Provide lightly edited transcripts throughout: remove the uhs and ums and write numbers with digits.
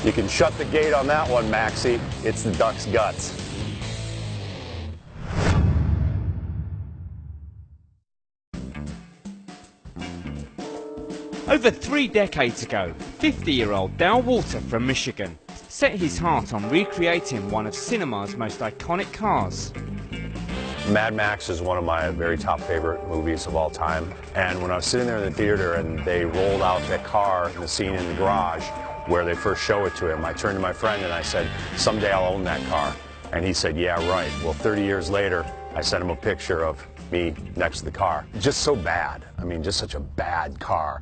You can shut the gate on that one, Maxie. It's the duck's guts. Over 3 decades ago, 50-year-old Dale Walter from Michigan set his heart on recreating one of cinema's most iconic cars. Mad Max is one of my very top favorite movies of all time. And when I was sitting there in the theater and they rolled out that car in the scene in the garage where they first show it to him, I turned to my friend and I said, someday I'll own that car. And he said, yeah, right. Well, 30 years later, I sent him a picture of me next to the car. Just so bad. I mean, just such a bad car.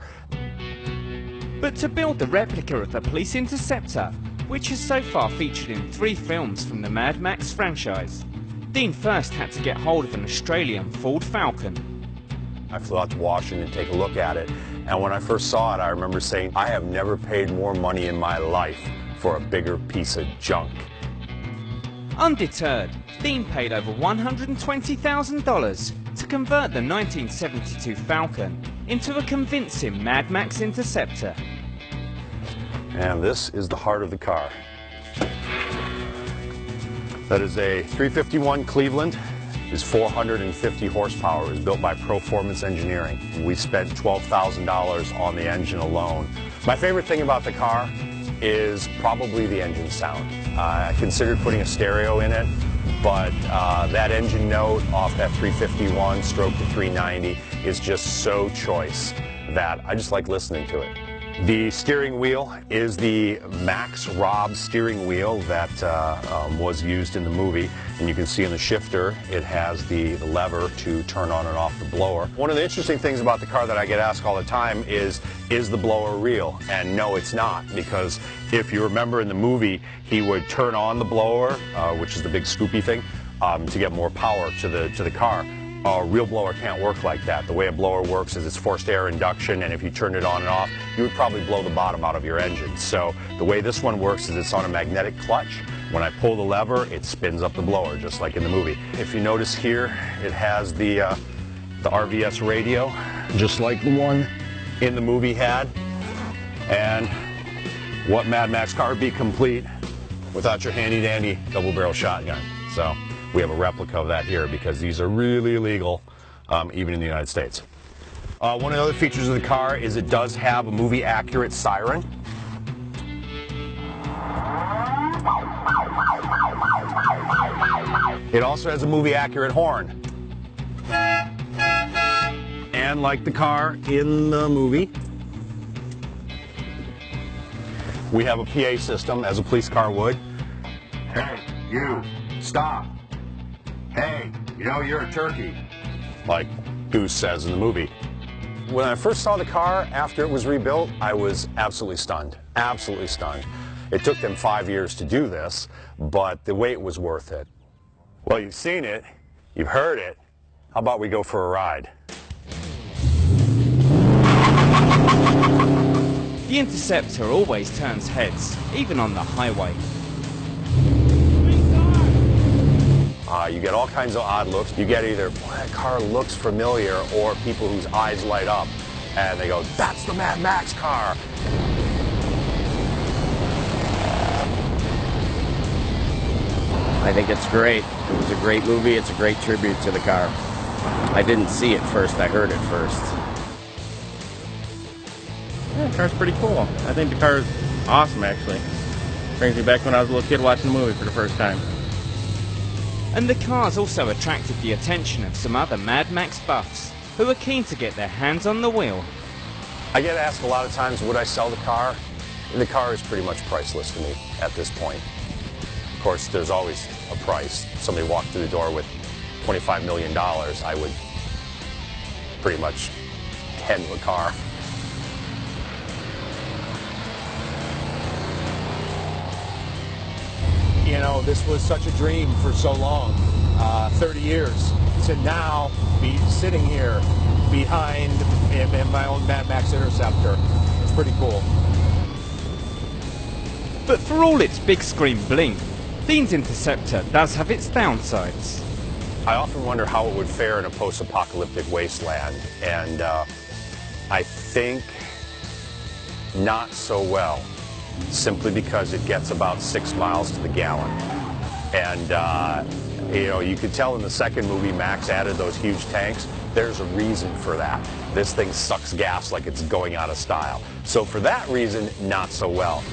But to build the replica of the Police Interceptor, which has so far featured in 3 films from the Mad Max franchise, Dean first had to get hold of an Australian Ford Falcon. I flew out to Washington to take a look at it, and when I first saw it, I remember saying, I have never paid more money in my life for a bigger piece of junk. Undeterred, Dean paid over $120,000 to convert the 1972 Falcon into a convincing Mad Max Interceptor. And this is the heart of the car. That is a 351 Cleveland. Is 450 horsepower. It was built by Proformance Engineering. We spent $12,000 on the engine alone. My favorite thing about the car is probably the engine sound. I considered putting a stereo in it, but that engine note off that 351 stroke to 390 is just so choice that I just like listening to it. The steering wheel is the Max Rob steering wheel that was used in the movie, and you can see in the shifter it has the lever to turn on and off the blower. One of the interesting things about the car that I get asked all the time is the blower real? And no, it's not, because if you remember in the movie, he would turn on the blower, which is the big scoopy thing, to get more power to the car. A real blower can't work like that. The way a blower works is it's forced air induction, and if you turn it on and off, you would probably blow the bottom out of your engine. So the way this one works is it's on a magnetic clutch. When I pull the lever, it spins up the blower, just like in the movie. If you notice here, it has the RVS radio, just like the one in the movie had. And what Mad Max car would be complete without your handy-dandy double-barrel shotgun? So we have a replica of that here because these are really illegal, even in the United States. One of the other features of the car is it does have a movie-accurate siren. It also has a movie-accurate horn. And like the car in the movie, we have a PA system, as a police car would. Hey, you, stop. Hey, you know you're a turkey, like Goose says in the movie. When I first saw the car after it was rebuilt, I was absolutely stunned, absolutely stunned. It took them 5 years to do this, but the wait was worth it. Well, you've seen it, you've heard it, how about we go for a ride? The Interceptor always turns heads, even on the highway. You get all kinds of odd looks. You get either, boy, that car looks familiar, or people whose eyes light up and they go, that's the Mad Max car. I think it's great. It was a great movie. It's a great tribute to the car. I didn't see it first. I heard it first. Yeah, the car's pretty cool. I think the car is awesome, actually. Brings me back when I was a little kid watching the movie for the first time. And the car's also attracted the attention of some other Mad Max buffs who are keen to get their hands on the wheel. I get asked a lot of times, would I sell the car? The car is pretty much priceless to me at this point. Of course, there's always a price. If somebody walked through the door with $25 million, I would pretty much hand the car. You know, this was such a dream for so long, 30 years, to now be sitting here behind in my own Mad Max Interceptor. It's pretty cool. But for all its big screen bling, Dean's Interceptor does have its downsides. I often wonder how it would fare in a post-apocalyptic wasteland, and I think not so well. simply because it gets about 6 miles to the gallon. And, you know, you could tell in the second movie Max added those huge tanks. There's a reason for that. This thing sucks gas like it's going out of style. So for that reason, not so well.